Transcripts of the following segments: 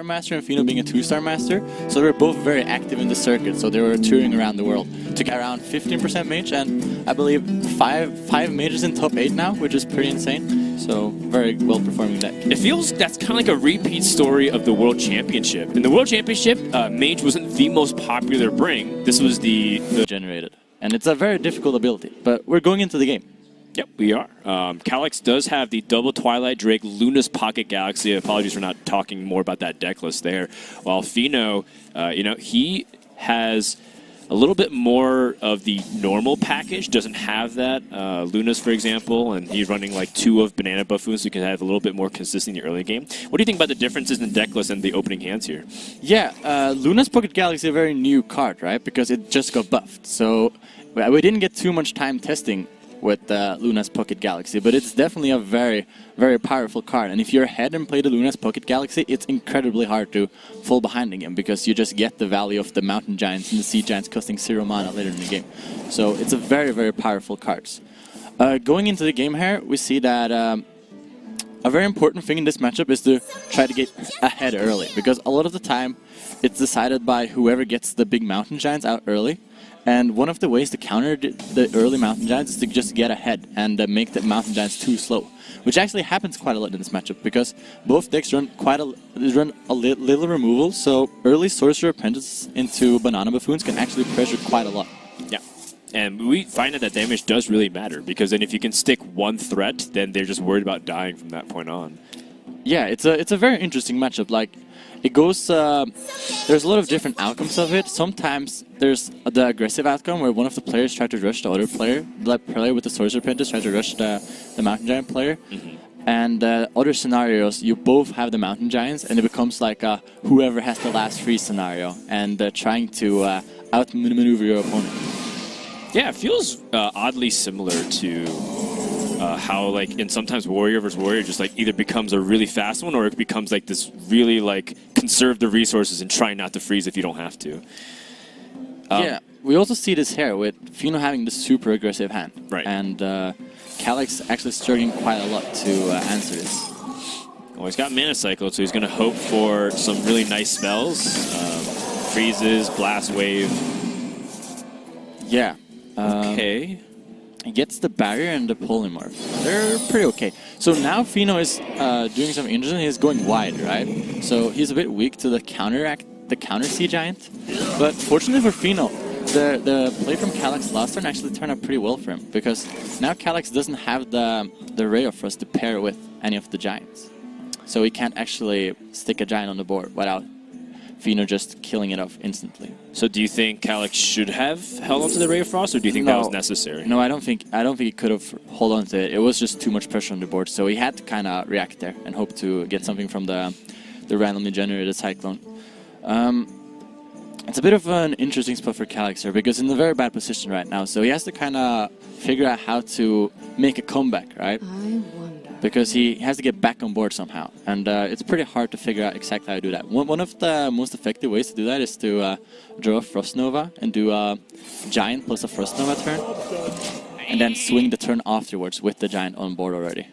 master and Fino being a 2-star master. So they were both very active in the circuit. So they were touring around the world. Took around 15% mage, and I believe five mages in top 8 now, which is pretty insane. So very well performing deck. It feels that's kind of like a repeat story of the World Championship. In the World Championship, mage wasn't the most popular bring. This was the generated. And it's a very difficult ability. But we're going into the game. Yep, we are. Kalaxz does have the double Twilight Drake, Luna's Pocket Galaxy. Apologies for not talking more about that deck list there. While Fino, he has a little bit more of the normal package, doesn't have that. Luna's, for example, and he's running like 2 of Banana Buffoons, so you can have a little bit more consistent in the early game. What do you think about the differences in the deck list and the opening hands here? Yeah, Luna's Pocket Galaxy is a very new card, right? Because it just got buffed. So we didn't get too much time testing with Luna's Pocket Galaxy, but it's definitely a very, very powerful card. And if you're ahead and play the Luna's Pocket Galaxy, it's incredibly hard to fall behind again, because you just get the value of the Mountain Giants and the Sea Giants costing 0 mana later in the game. So it's a very, very powerful card. Going into the game here, we see that a very important thing in this matchup is to try to get ahead early, because a lot of the time it's decided by whoever gets the big Mountain Giants out early. And one of the ways to counter the early Mountain Giants is to just get ahead and make the Mountain Giants too slow, which actually happens quite a lot in this matchup, because both decks run a little removal, so early Sorcerer Apprentices into Banana Buffoons can actually pressure quite a lot. Yeah, and we find that damage does really matter, because then if you can stick one threat, then they're just worried about dying from that point on. Yeah, it's a very interesting matchup. Like, it goes, there's a lot of different outcomes of it. Sometimes there's the aggressive outcome where one of the players try to rush the other player. The player with the Sorcerer Apprentice try to rush the Mountain Giant player. And other scenarios, you both have the Mountain Giants, and it becomes like a whoever has the last free scenario, and trying to outmaneuver your opponent. Yeah, it feels oddly similar to how, like, in sometimes Warrior vs. Warrior just like either becomes a really fast one, or it becomes like this really like conserve the resources and try not to freeze if you don't have to. Yeah, we also see this here with Fino having the super aggressive hand. Right. And Kalaxz actually struggling quite a lot to answer this. Well, he's got Mana Cycle, so he's going to hope for some really nice spells. Freezes, Blast Wave. Yeah. Okay. He gets the Barrier and the Polymorph. They're pretty okay. So now Fino is doing something interesting. He's going wide, right? So he's a bit weak to the counter Sea Giant. But fortunately for Fino, the play from Kalaxz last turn actually turned out pretty well for him, because now Kalaxz doesn't have the Ray of Frost to pair with any of the Giants. So he can't actually stick a Giant on the board without Fino just killing it off instantly. So do you think Kalaxz should have held onto the Ray of Frost, or do you think that was necessary? No, I don't think he could have held on to it. It was just too much pressure on the board, so he had to kind of react there and hope to get something from the randomly generated Cyclone. It's a bit of an interesting spot for Kalaxz here, because in a very bad position right now, so he has to kind of figure out how to make a comeback, right? Because he has to get back on board somehow, and it's pretty hard to figure out exactly how to do that. One of the most effective ways to do that is to draw a Frost Nova and do a Giant plus a Frost Nova turn, and then swing the turn afterwards with the Giant on board already.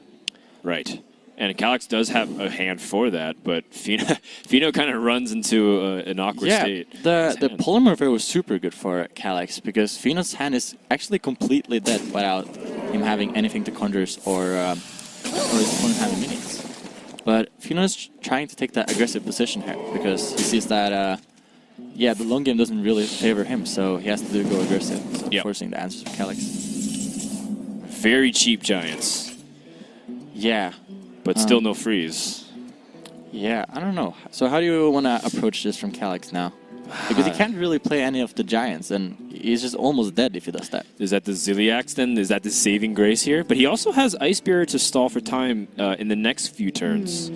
Right. And Kalaxz does have a hand for that, but Fino kind of runs into an awkward state. Yeah, the Polymorph was super good for Kalaxz, because Fino's hand is actually completely dead without him having anything to conjures or his opponent having minions. But Fino is trying to take that aggressive position here, because he sees that the long game doesn't really favor him, so he has to go aggressive, so forcing the answers of Kalaxz. Very cheap Giants. Yeah. But still no freeze. Yeah, I don't know. So how do you want to approach this from Kalaxz now? Because he can't really play any of the Giants, and he's just almost dead if he does that. Is that the Ziliax then? Is that the saving grace here? But he also has Ice Barrier to stall for time in the next few turns.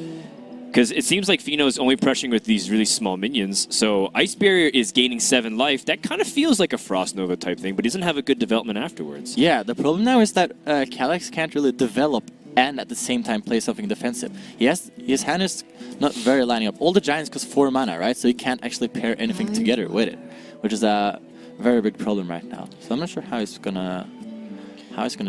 Because it seems like Fino is only pressuring with these really small minions, so Ice Barrier is gaining 7 life. That kind of feels like a Frost Nova type thing, but he doesn't have a good development afterwards. Yeah, the problem now is that Kalaxz can't really develop and at the same time play something defensive. His hand is not very lining up. All the Giants cost 4 mana, right? So he can't actually pair anything together with it, which is a very big problem right now. So I'm not sure how he's gonna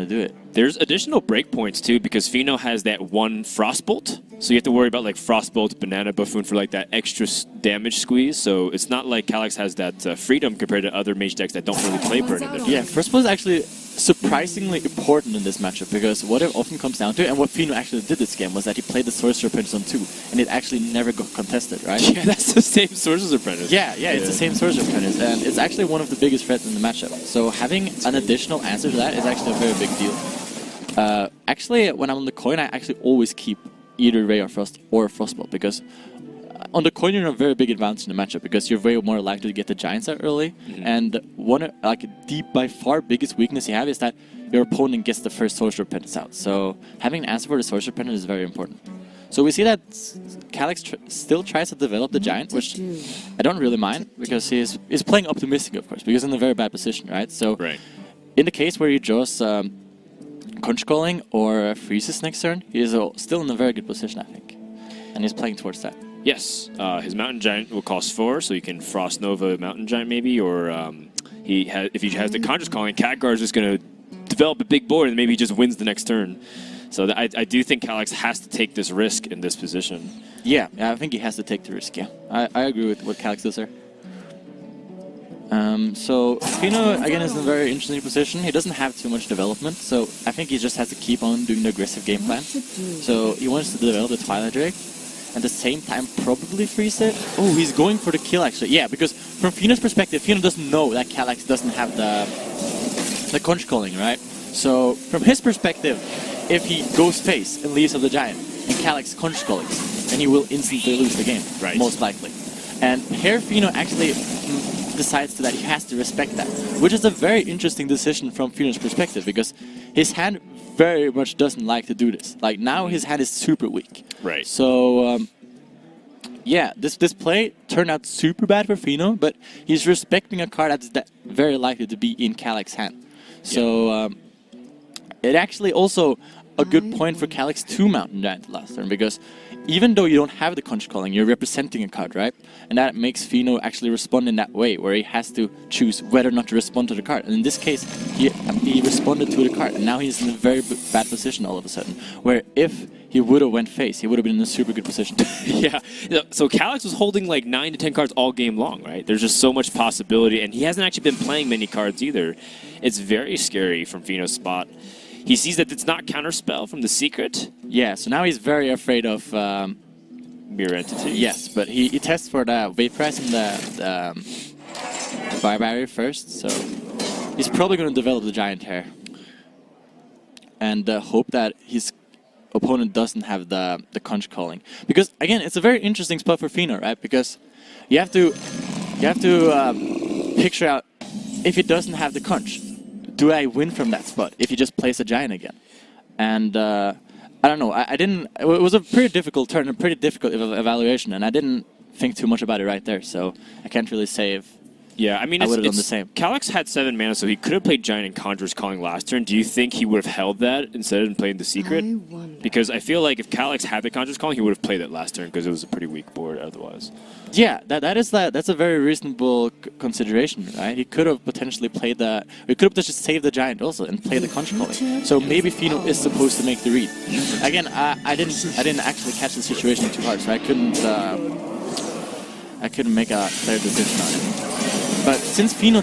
do it. There's additional breakpoints too, because Fino has that one Frostbolt, So you have to worry about like Frostbolt, Banana Buffoon for like that extra damage squeeze. So it's not like Kalaxz has that freedom compared to other mage decks that don't really play burn in it. Yeah, first blood is actually surprisingly important in this matchup because what it often comes down to, and what Fino actually did this game, was that he played the Sorcerer Apprentice on 2, and it actually never got contested, right? Yeah, that's the same Sorcerer's Apprentice. Yeah, it's the same Sorcerer Apprentice, and it's actually one of the biggest threats in the matchup. So having an additional answer to that is actually a very big deal. Actually, when I'm on the coin, I actually always keep either Ray or Frostbolt, because on the coin you're in a very big advantage in the matchup because you're way more likely to get the Giants out early, and one the by far biggest weakness you have is that your opponent gets the first Sorcerer Apprentice out. So having an answer for the Sorcerer Apprentice is very important. So we see that Kalaxz still tries to develop the Giant, which I don't really mind because he's playing optimistic, of course, because he's in a very bad position, right? So in the case where he draws Conch Calling or freezes next turn, he is still in a very good position, I think. And he's playing towards that. Yes, his Mountain Giant will cost 4, so you can Frost Nova Mountain Giant maybe, or if he has the Conjure Calling, Khadgar is just going to develop a big board and maybe he just wins the next turn. So I do think Kalaxz has to take this risk in this position. Yeah, I think he has to take the risk, yeah. I agree with what Kalaxz does there. So Fino, again, is in a very interesting position. He doesn't have too much development, so I think he just has to keep on doing the aggressive game plan. So he wants to develop the Twilight Drake, at the same time probably freeze it. Oh, he's going for the kill actually. Yeah, because from Fino's perspective, Fino doesn't know that Kalaxz doesn't have the Conch Calling, right? So from his perspective, if he goes face and leaves of the Giant, and Kalaxz Conch Calling, then he will instantly lose the game, most likely. And here Fino actually decides that he has to respect that, which is a very interesting decision from Fino's perspective, because his hand very much doesn't like to do this. Like, now his hand is super weak. Right. So, yeah, this play turned out super bad for Fino, but he's respecting a card that's very likely to be in Kalax's hand. So, it actually also a good point for Kalaxz to Mountain Giant last turn, because even though you don't have the Conch Calling, you're representing a card, right? And that makes Fino actually respond in that way, where he has to choose whether or not to respond to the card. And in this case, he responded to the card, and now he's in a very bad position all of a sudden, where if he would have went face, he would have been in a super good position. Yeah, so Kalaxz was holding like 9 to 10 cards all game long, right? There's just so much possibility, and he hasn't actually been playing many cards either. It's very scary from Fino's spot. He sees that it's not Counterspell from the Secret. Yeah, so now he's very afraid of Mirror Entity. Yes, but he tests for the Vaporize and the Fire Barrier first, so he's probably going to develop the Giant here. And hope that his opponent doesn't have the Conch Calling. Because, again, it's a very interesting spot for Fino, right? Because you have to picture out, if he doesn't have the Conch, do I win from that spot if he just plays a Giant again? And I don't know. I didn't. It was a pretty difficult turn, a pretty difficult evaluation, and I didn't think too much about it right there. So I can't really say if. Yeah, I mean, I would have done the same. Kalaxz had 7 mana, so he could have played Giant and Conjurer's Calling last turn. Do you think he would have held that instead of playing the Secret? Because I feel like if Kalaxz had the Conjurer's Calling, he would have played it last turn because it was a pretty weak board otherwise. Yeah, that's a very reasonable consideration, right? He could have potentially played the. He could have just saved the Giant also and play the Conch Calling. So maybe Fino is supposed to make the read. Again, I didn't actually catch the situation too hard, so I couldn't make a clear decision on it. But since Fino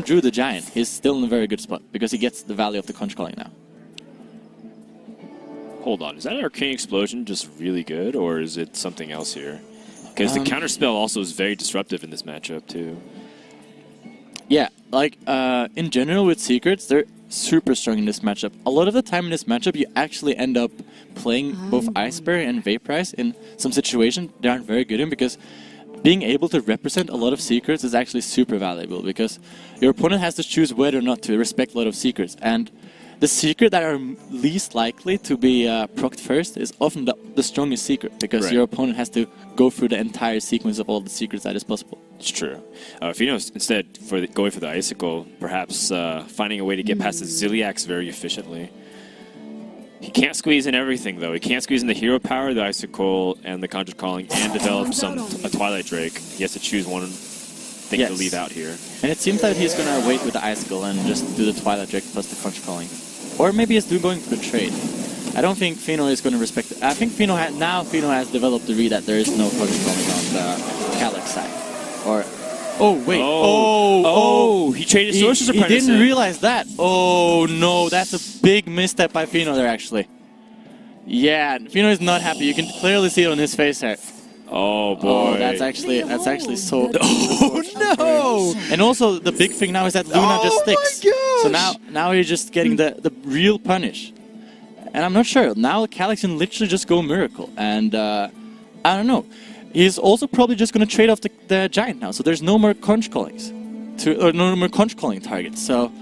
drew the Giant, he's still in a very good spot because he gets the value of the Conch Calling now. Hold on, is that Arcane Explosion just really good, or is it something else here? Because the counterspell also is very disruptive in this matchup too. Yeah, like in general with Secrets, they're super strong in this matchup. A lot of the time in this matchup, you actually end up playing both Iceberg and Vaporize in some situations they aren't very good in, because being able to represent a lot of Secrets is actually super valuable, because your opponent has to choose whether or not to respect a lot of Secrets. And the Secret that are least likely to be procced first is often the strongest Secret, because your opponent has to go through the entire sequence of all the Secrets that is possible. It's true. Fino, instead, going for the Icicle, perhaps finding a way to get past the Ziliax very efficiently. He can't squeeze in everything, though. He can't squeeze in the Hero Power, the Icicle, and the Conjure Calling, and develop a Twilight Drake. He has to choose one thing to leave out here. And it seems that he's going to wait with the Icicle and just do the Twilight Drake plus the Conjure Calling. Or maybe he's going for the trade. I don't think Fino is going to respect it. I think Fino has developed the read that there is no punch coming on the Kalaxz side. Or, oh wait, he traded Sorcerer's He Apprentice. didn't realize that. Oh no, that's a big misstep by Fino there actually. Yeah, Fino is not happy. You can clearly see it on his face here. Oh boy. Oh, that's actually so. Oh no! And also the big thing now is that Luna just sticks. So now you're just getting the real punish. And I'm not sure. Now Kalaxz can literally just go Miracle. And I don't know. He's also probably just going to trade off the Giant now. So there's no more conch callings. Or no more conch calling targets. So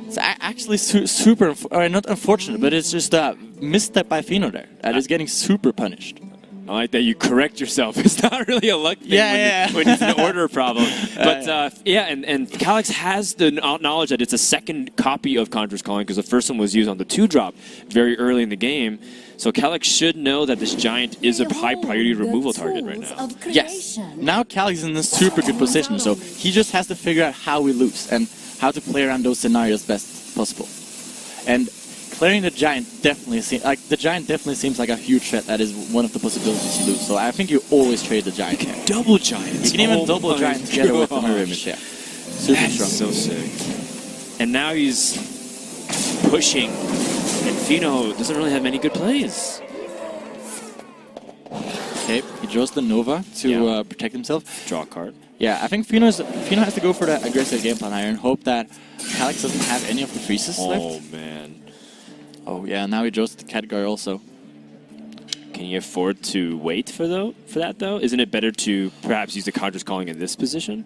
it's actually super, or not unfortunate, but it's just a misstep by Fino there. That is getting super punished. I like that you correct yourself. It's not really a luck thing when it's an order problem. But and Kalaxz has the knowledge that it's a second copy of Conjurer's Calling because the first one was used on the 2-drop very early in the game. So Kalaxz should know that this Giant is a high priority removal target right now. Yes. Now Kalaxz is in a super good position, so he just has to figure out how we lose and how to play around those scenarios best possible. And clearing the Giant definitely seems like a huge threat. That is one of the possibilities to lose. So I think you always trade the Giant. You can double Giants. You can even double Giant together with the mirror image. Yeah, super strong. So sick. And now he's pushing, and Fino doesn't really have many good plays. Okay, he draws the Nova to protect himself. Draw a card. Yeah, I think Fino has to go for the aggressive game plan here and hope that Kalaxz doesn't have any of the freezes left. Oh man. Oh yeah, now he draws the Khadgar also. Can you afford to wait for that though? Isn't it better to perhaps use the Conjurer's Calling in this position?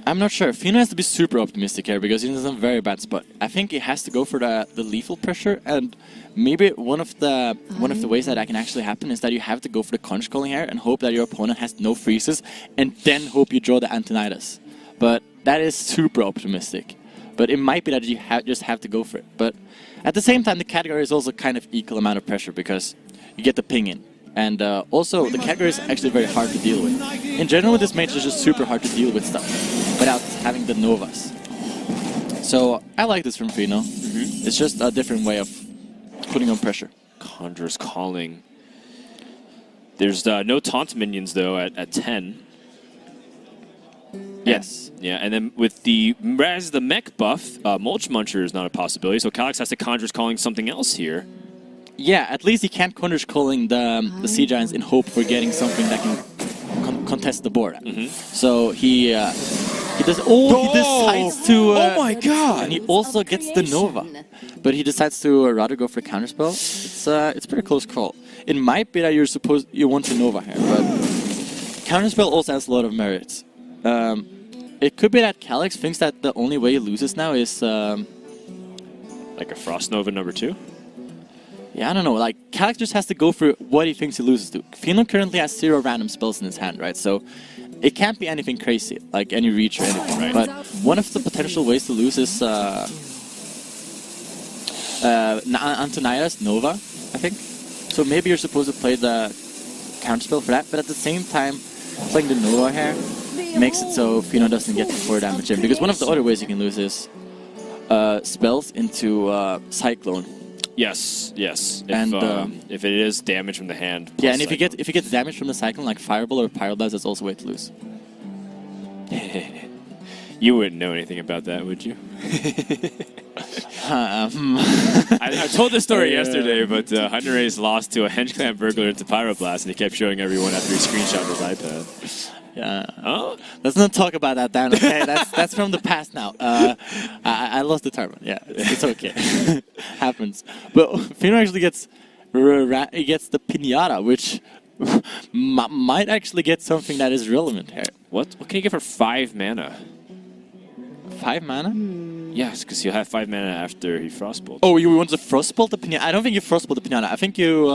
I'm not sure. Fino has to be super optimistic here because he's in a very bad spot. I think he has to go for the lethal pressure, and maybe one of the ways that can actually happen is that you have to go for the Conch Calling here and hope that your opponent has no freezes, and then hope you draw the Antonidas. But that is super optimistic. But it might be that you just have to go for it. But at the same time, the Khadgar is also kind of equal amount of pressure because you get the ping in. And also, the Khadgar is actually very hard to deal with. In general, this mage is just super hard to deal with stuff without having the Novas. So I like this from Fino. It's just a different way of putting on pressure. Conjurer's Calling. There's no taunt minions though at 10. Yes. Yeah, and then with the mech buff, Mulch Muncher is not a possibility, so Kalaxz has to Conjurer's Calling something else here. Yeah, at least he can't Conjurer's Calling the Sea Giants in hope for getting something that can contest the board. So he does. He decides to. Oh my god! And he also gets the Nova, but he decides to rather go for the counterspell. It's a pretty close call. It might be that you want to Nova here, but counterspell also has a lot of merits. It could be that Kalaxz thinks that the only way he loses now is like a Frost Nova number 2. Yeah, I don't know. Like, Kalaxz just has to go for what he thinks he loses to. Fino currently has 0 random spells in his hand, right? So it can't be anything crazy, like any reach or anything, right? But one of the potential ways to lose is Antonidas Nova, I think. So maybe you're supposed to play the counterspell for that, but at the same time, playing the Nova here makes it so Fino doesn't get the 4 damage in. Because one of the other ways you can lose is spells into Cyclone. Yes. If it is damage from the hand. Yeah, and if you get damage from the Cyclone, like Fireball or Pyroblast, that's also a way to lose. You wouldn't know anything about that, would you? I told this story yesterday, but Hunter Ace lost to a Henge Clan Burglar into Pyroblast, and he kept showing everyone after he screenshot his iPad. Yeah. Oh? Let's not talk about that, Dan. Okay, that's from the past now. I lost the tournament. Yeah, it's okay. Happens. But Fino actually gets the Pinata, which might actually get something that is relevant here. What can you get for 5 mana? 5 mana? Yes, because he'll have 5 mana after he Frostbolt. Oh, you want to Frostbolt the Pinata? I don't think you Frostbolt the Pinata. I think you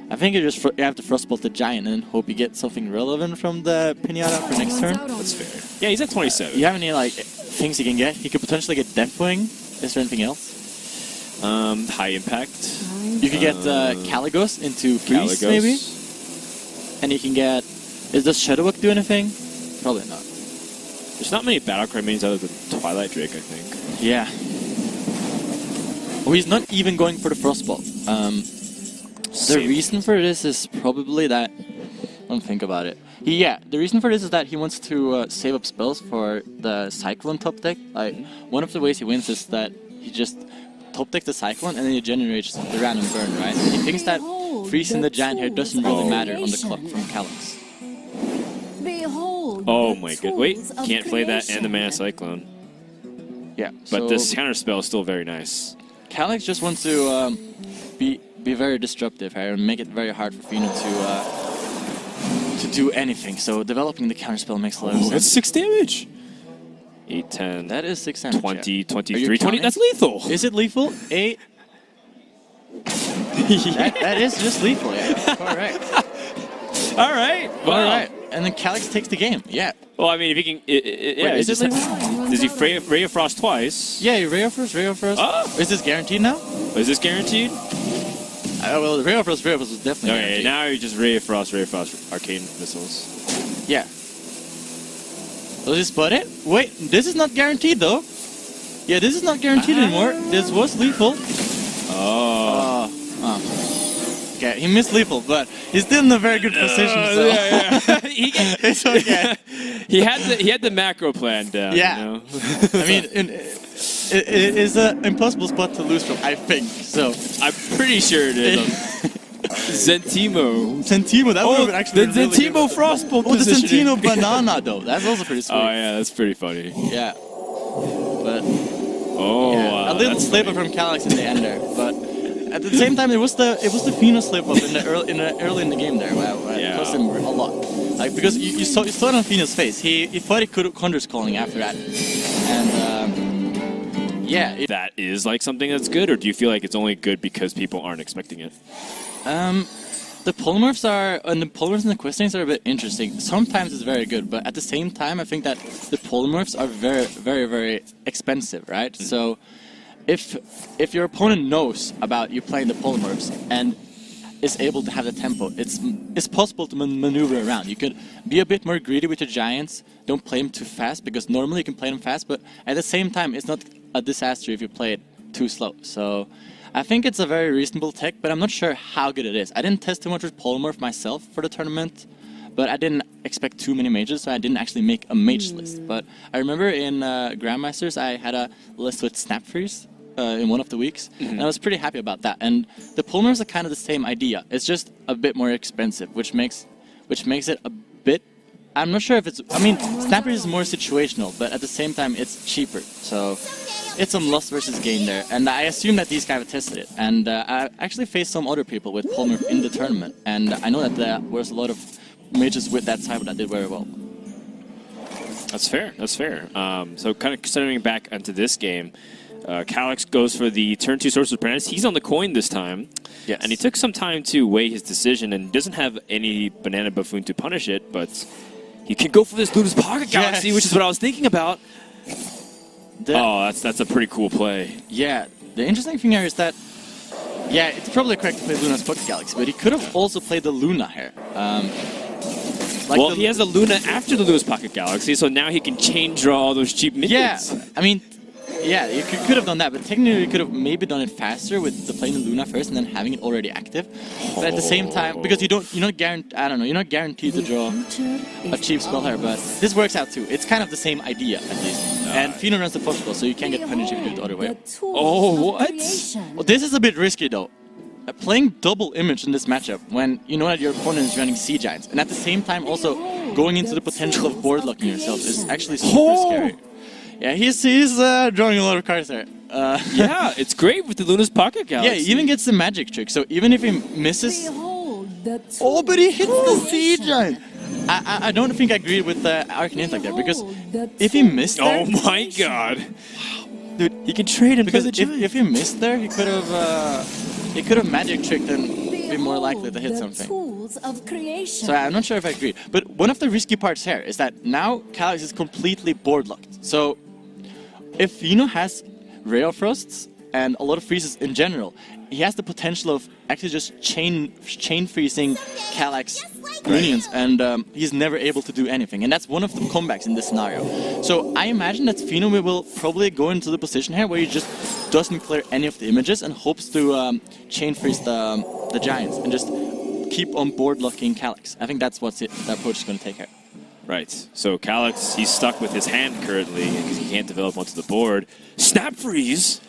have to Frostbolt the Giant and hope you get something relevant from the Pinata for next turn. That's fair. Yeah, he's at 27. You have any things he can get? He could potentially get Deathwing. Is there anything else? High Impact. You could get Kalaxz into Freeze, maybe? And you can get... Does Shadowbook do anything? Probably not. There's not many Battlecry minions other than Twilight Drake, I think. Yeah. Oh, he's not even going for the Frostbolt. The reason for this is probably that. Don't think about it. The reason for this is that he wants to save up spells for the Cyclone top deck. Like, one of the ways he wins is that he just top decks the Cyclone and then he generates the random burn, right? He thinks that freezing the giant here doesn't really matter on the clock from Kalaxz. Oh my god. Wait, can't play that and the Mana Cyclone. Yeah. But this counter spell is still very nice. Kalaxz just wants to be very disruptive here and make it very hard for Fino to do anything. So developing the counterspell makes a lot of sense. That's 6 damage. 8, 10. That is 6 damage. 20, yeah. 23, 20. That's lethal. Is it lethal? 8. that is just lethal, yeah. Correct. All right. Wow. All right. And then Kalaxz takes the game. Yeah. Well, I mean, if he can... Wait, is it lethal? Does he Ray of Frost twice? Yeah, Ray of Frost. Oh. Is this guaranteed now? Is this guaranteed? Well, Ray of Frost is definitely Okay, guaranteed. now you just Ray of Frost, Arcane Missiles. Yeah. Does he spot it? Wait, this is not guaranteed though. Yeah, this is not guaranteed anymore. This was lethal. Oh. Okay, he missed lethal, but he's still in a very good position. So. Yeah. It's okay. He had the macro plan down. Yeah. You know? I mean, it is an impossible spot to lose from, I think. So I'm pretty sure it is. Zentimo, that would have actually the been really Zentimo good. Frostbolt the positioning. Zentimo banana though. That's also pretty sweet. Oh yeah, that's pretty funny. Yeah. But wow, a little slip up from Kalaxz in the end there, but at the same time it was the Fino slip up in the early in the game there. Wow, it cost him a lot. Like, because you saw it on Fino's face. He thought he could Conjur's Calling after that, and that is like something that's good, or do you feel like it's only good because people aren't expecting it? The polymorphs and the the questings are a bit interesting. Sometimes it's very good, but at the same time, I think that the polymorphs are very, very, very expensive, right? Mm-hmm. So, if your opponent knows about you playing the polymorphs and is able to have the tempo, it's possible to maneuver around. You could be a bit more greedy with your giants. Don't play them too fast, because normally you can play them fast, but at the same time, it's not a disaster if you play it too slow. So I think it's a very reasonable tech, but I'm not sure how good it is. I didn't test too much with polymorph myself for the tournament, but I didn't expect too many mages, so I didn't actually make a mage list. But I remember in Grandmasters, I had a list with Snap Freeze in one of the weeks, and I was pretty happy about that. And the polymorphs are kind of the same idea. It's just a bit more expensive, which makes it a bit... I'm not sure if it's... I mean, Snap Freeze is more situational, but at the same time, it's cheaper. So it's some loss versus gain there. And I assume that these guys have tested it. And I actually faced some other people with polymorph in the tournament. And I know that there was a lot of mages with that cyber that did very well. That's fair. That's fair. So kind of centering back onto this game, Kalaxz goes for the turn 2 Sorcerer's Apprentice. He's on the coin this time. Yes. And he took some time to weigh his decision and doesn't have any Banana Buffoon to punish it, but he can go for this Luna's Pocket Galaxy, which is what I was thinking about. That's a pretty cool play. Yeah, the interesting thing here is that, yeah, it's probably correct to play Luna's Pocket Galaxy, but he could have also played the Luna here. He has the Luna after the Luna's Pocket Galaxy, so now he can chain draw all those cheap minions. Yeah, I mean, yeah, you could have done that, but technically you could have maybe done it faster with the playing the Luna first and then having it already active. But at the same time, because you're not guaranteed to draw a cheap spell here, but this works out too. It's kind of the same idea at least. And Fino runs the push spell, so you can't get punished if you do it the other way. Oh, what? Well, this is a bit risky though. Playing double image in this matchup when you know that your opponent is running Sea Giants, and at the same time also going into the potential of board locking yourself is actually super scary. Yeah, he's drawing a lot of cards there. Yeah, it's great with the Luna's Pocket Galaxy. Yeah, he even gets the magic trick, so even if he misses... Oh, but he hits the Sea Giant! I don't think I agree with the Arcane Intellect there, because if he missed there... Oh my god! Dude, he can trade him because if he missed there, he could have magic tricked and be more likely to hit something. So I'm not sure if I agree. But one of the risky parts here is that now Kalaxz is completely board locked. So if Fino has Ray of Frosts and a lot of freezes in general, he has the potential of actually just chain freezing Kalaxz minions, and he's never able to do anything. And that's one of the comebacks in this scenario. So I imagine that Fino will probably go into the position here where you just doesn't clear any of the images and hopes to chain freeze the Giants and just keep on board locking Kalaxz. I think that's what the approach is going to take here. Right. So Kalaxz, he's stuck with his hand currently because he can't develop onto the board. Snap freeze.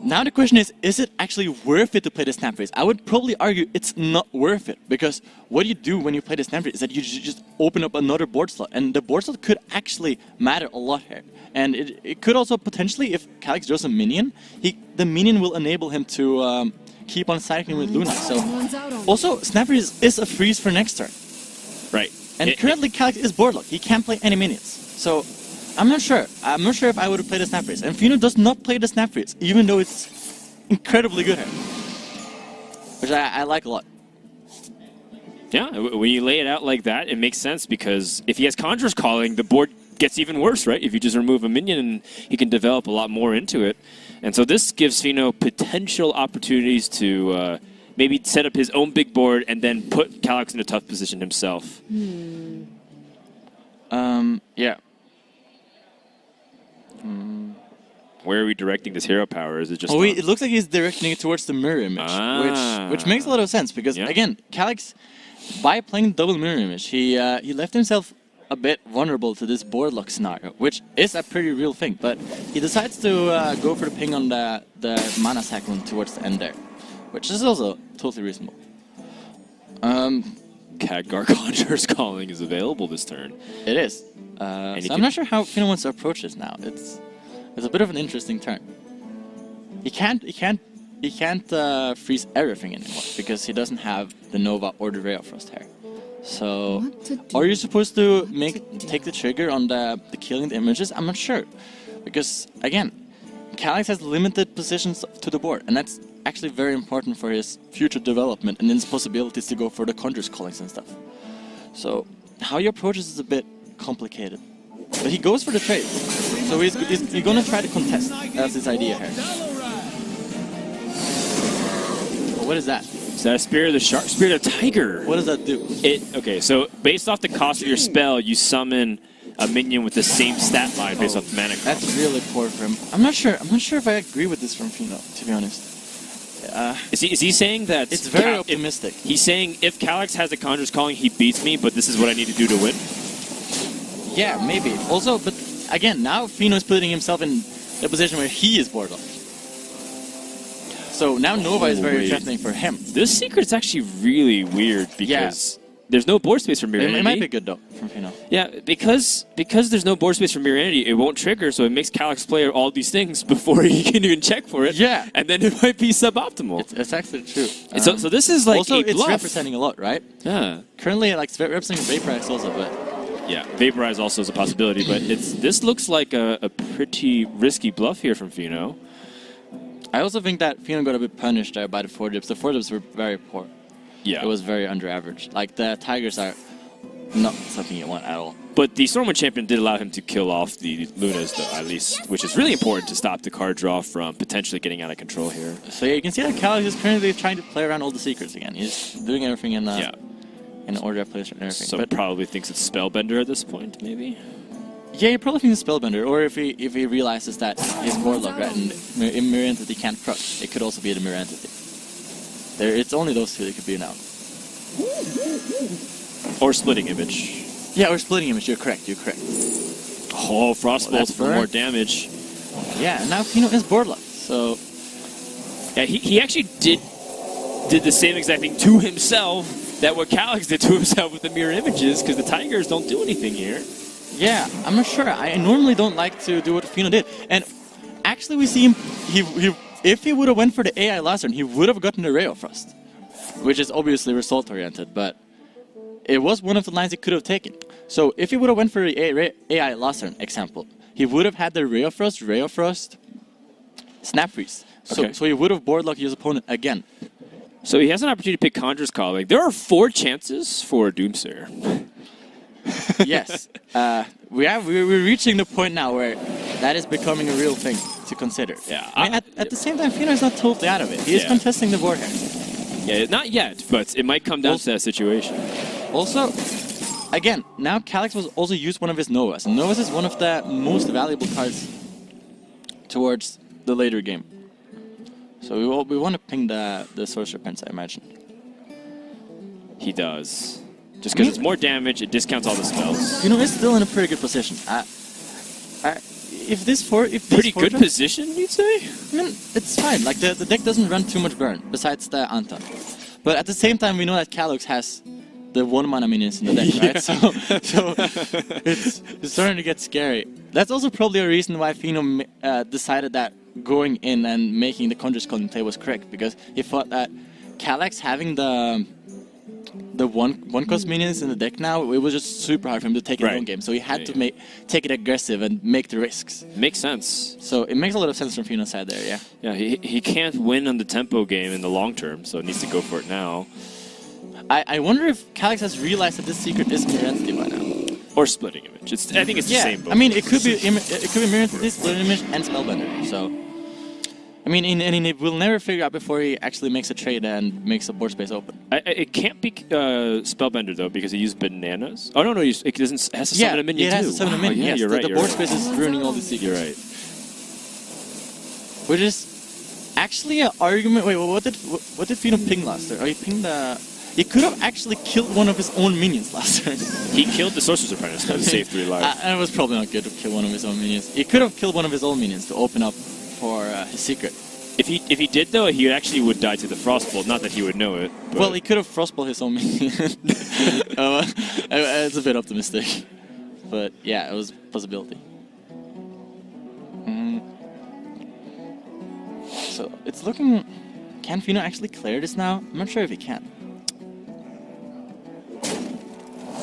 Now the question is it actually worth it to play the Snap Freeze? I would probably argue it's not worth it, because what you do when you play the Snap Freeze is that you just open up another board slot, and the board slot could actually matter a lot here. And it could also potentially, if Kalaxz draws a minion, the minion will enable him to keep on cycling with Luna. So also, Snap Freeze is a freeze for next turn. Right. And currently Kalaxz is board locked. He can't play any minions. So I'm not sure. I'm not sure if I would have played the Snap Freeze. And Fino does not play the Snap Freeze, even though it's incredibly good here. Which I like a lot. Yeah, when you lay it out like that, it makes sense, because if he has Conjurer's Calling, the board gets even worse, right? If you just remove a minion, he can develop a lot more into it. And so this gives Fino potential opportunities to maybe set up his own big board and then put Kalaxz in a tough position himself. Yeah. Where are we directing this hero power? Is it just? It looks like he's directing it towards the mirror image, which makes a lot of sense, because again, Kalaxz, by playing double mirror image, he left himself a bit vulnerable to this board lock scenario, which is a pretty real thing. But he decides to go for the ping on the mana sack one towards the end there, which is also totally reasonable. Khadgar Conjurer's Calling is available this turn. It is. So I'm not sure how Fino wants to approach this now. It's a bit of an interesting turn. He can't freeze everything anymore, because he doesn't have the Nova or the Ray of Frost here. So are you supposed to take the trigger on the killing the images? I'm not sure, because again, Kalaxz has limited positions to the board, and that's actually very important for his future development and his possibilities to go for the Conjurer's Callings and stuff. So how he approaches is a bit complicated, but he goes for the trade. So he's going to try to contest. That's his idea here. Well, what is that? Is that a Spirit of the Shark? Spirit of Tiger. What does that do? Okay, so based off the cost of your spell, you summon a minion with the same stat line based off the mana cost. That's really poor for him. I'm not sure if I agree with this from Fino, to be honest. Is he saying that it's very optimistic? He's saying if Kalaxz has a Conjurer's Calling, he beats me, but this is what I need to do to win? Yeah, maybe. Also, but again, now Fino is putting himself in a position where he is board locked. So now Nova is very threatening for him. This secret's actually really weird, because there's no board space for Mirror Entity. It might be good though from Fino. Yeah, because there's no board space for Mirror Entity, it won't trigger, so it makes Kalaxz play all these things before he can even check for it. Yeah. And then it might be suboptimal. It's actually true. So this is like also, a it's bluff. representing a lot, right? Yeah. Currently, like, it's representing Vaporize also, but... Yeah, Vaporize also is a possibility, but this looks like a pretty risky bluff here from Fino. I also think that Fino got a bit punished there by the 4-dips. The 4-dips were very poor. Yeah. It was very under average. Like, the Tigers are not something you want at all. But the Stormwind Champion did allow him to kill off the Lunas, though, at least, which is really important to stop the card draw from potentially getting out of control here. So yeah, you can see that Kalaxz is currently trying to play around all the secrets again. He's doing everything in order of placement and everything. So probably thinks it's Spellbender at this point, maybe? Yeah, he probably thinks it's Spellbender, or if he realizes that his board lock, right, and Mirror Entity can't crush, it could also be the Mirror Entity. It's only those two that could be now. Or Splitting Image. Yeah, or Splitting Image, you're correct. Oh, Frostbolt for more damage. Yeah, and now Fino is board locked, so... Yeah, he actually did the same exact thing to himself that what Kalaxz did to himself with the mirror images, because the Tigers don't do anything here. Yeah, I'm not sure. I normally don't like to do what Fino did. And actually we see him, if he would have went for the AI last turn, he would have gotten the Ray of Frost, which is obviously result-oriented, but it was one of the lines he could have taken. So if he would have went for the AI last turn, example, he would have had the Ray of Frost, Snap Freeze. So he would have board locked his opponent again. So he has an opportunity to pick Conjurer's Calling. There are 4 chances for Doomsayer. Yes. We're reaching the point now where that is becoming a real thing to consider. Yeah. I mean, at the same time, Fino is not totally out of it. He is contesting the board here. Yeah, not yet, but it might come down to that situation. Also, again, now Kalaxz was also used one of his Novas. And Novas is one of the most valuable cards towards the later game. So we want to ping the Sorcerer Prince, I imagine. He does. Just because it's more damage, it discounts all the spells. You know, it's still in a pretty good position. Pretty good position, you'd say? I mean, it's fine. Like the deck doesn't run too much burn besides the Anton. But at the same time, we know that Kalaxz has the 1 mana minions in the deck, right? So it's starting to get scary. That's also probably a reason why Fenomeno decided that going in and making the Conjurer's Calling play was correct, because he thought that Kalaxz having the one cost minions in the deck now, it was just super hard for him to take it in one game. So he had to take it aggressive and make the risks. Makes sense. So it makes a lot of sense from Fino's side there, yeah. Yeah, he can't win on the tempo game in the long term, so he needs to go for it now. I wonder if Kalaxz has realized that this secret is Mirror Entity by now. Or Splitting Image. I think it's the same. I mean, it could be Mirror Entity, Splitting Image, and Spellbender. So, I mean, and we'll never figure out before he actually makes a trade and makes a board space open. It can't be Spellbender though, because he used bananas. Oh no, it doesn't. It has to summon a minion too. Yeah, it has to summon a minion. Yes, you're right. The board space is ruining all the secrets. You're right. Which is actually an argument. Wait, what did Fino ping last turn? Oh, he pinged the. He could have actually killed one of his own minions last turn. He killed the Sorcerer's Apprentice to save 3 lives. And it was probably not good to kill one of his own minions. He could have killed one of his own minions to open up for his secret. If he did though, he actually would die to the Frostbolt. Not that he would know it. But. Well, he could have Frostbolt his own minion. It's a bit optimistic, but yeah, it was a possibility. So it's looking. Can Fino actually clear this now? I'm not sure if he can.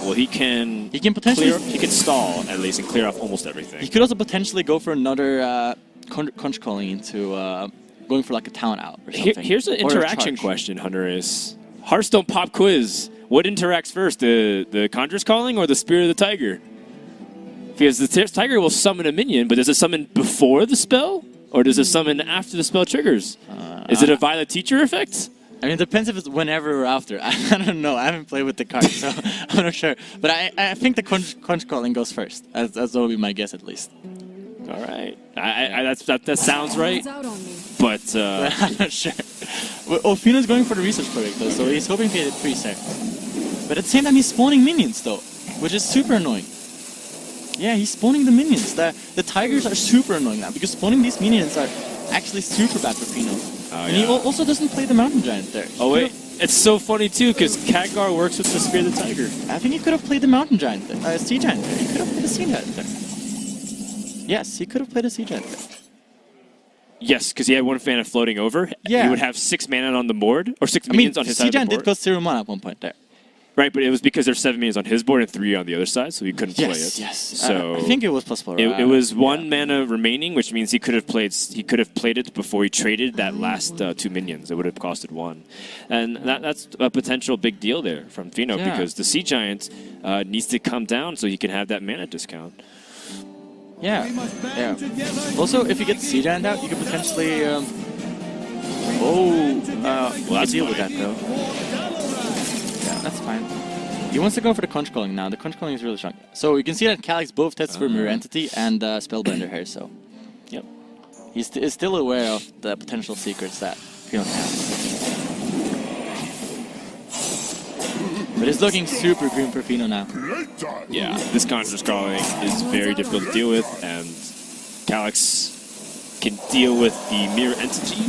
Well, he can. He can potentially. He can stall at least and clear off almost everything. He could also potentially go for another Conch Calling into going for like a town out or something. Here's an interaction question, Hunter. Is Hearthstone pop quiz? What interacts first, the Conjurer's Calling or the Spirit of the Tiger? Because the Tiger will summon a minion, but does it summon before the spell, or does it summon after the spell triggers? Is it a Violet Teacher effect? I mean, it depends if it's whenever or after. I don't know. I haven't played with the card, so I'm not sure. But I think the Conch Calling goes first. That would be my guess, at least. All right. That sounds right. But I'm not sure. Well, Fino's going for the research project, though, so he's hoping to get it pretty safe. But at the same time, he's spawning minions, though, which is super annoying. Yeah, he's spawning the minions. The Tigers are super annoying now, because spawning these minions are actually super bad for Fino. And he also doesn't play the Mountain Giant there. Oh, wait. It's so funny, too, because Khadgar works with the Spirit of the Tiger. I think he could have played the Mountain Giant there. Sea Giant there. He could have played the Sea Giant there. Yes, he could have played a Sea Giant there. Yes, because he had 1 mana floating over. Yeah. He would have 6 mana on the board, or 6 minions on his side of the board. Sea Giant did cost 0 mana at one point there. Right, but it was because there's 7 minions on his board and 3 on the other side, so he couldn't play it. Yes. So I think it was possible. It was 1 mana remaining, which means he could have played it before he traded that last 2 minions. It would have costed 1, and that's a potential big deal there from Fino because the Sea Giant needs to come down so he can have that mana discount. Yeah. Also, if you get Sea Giant out, you could potentially. Let's deal with that though. Yeah, that's fine. He wants to go for the Conch Calling now. The Conch Calling is really strong. So you can see that Kalaxz both tests for Mirror Entity and Spellbender here, so... Yep. He's still aware of the potential secrets that Fino has. But it's looking super green for Fino now. Yeah, this Conjurer's Calling is very difficult to deal with, and Kalaxz can deal with the Mirror Entity.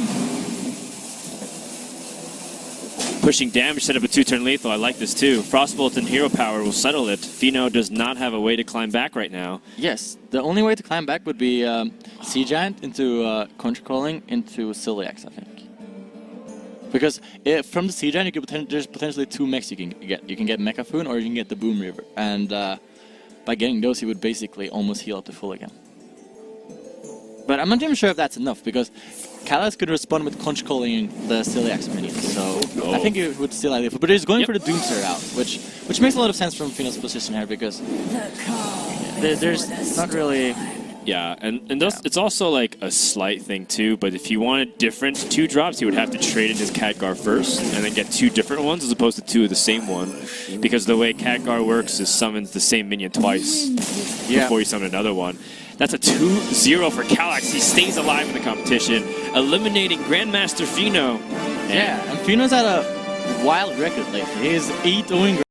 Pushing damage, set up a 2-turn lethal. I like this too. Frostbolt and Hero Power will settle it. Fino does not have a way to climb back right now. Yes, the only way to climb back would be Sea Giant into Conch Calling into Kalaxz, I think. Because from the Sea Giant, there's potentially 2 mechs you can get. You can get Mecha Foon or you can get the Boom River. And by getting those, he would basically almost heal up to full again. But I'm not even sure if that's enough, because Kalaxz could respond with Conch Calling the Kalaxz minions, so I think it would still ideal. But he's going for the Doomsayer out, which makes a lot of sense from Fino's position here, because there's not really... Yeah, and it's also like a slight thing too, but if he wanted different 2-drops, he would have to trade in his Khadgar first, and then get 2 different ones as opposed to 2 of the same one. Because the way Khadgar works is summons the same minion twice before you summon another one. That's a 2-0 for Kalaxz. He stays alive in the competition, eliminating Grandmaster Fino. Yeah, and Fino's had a wild record lately. He's 8-0.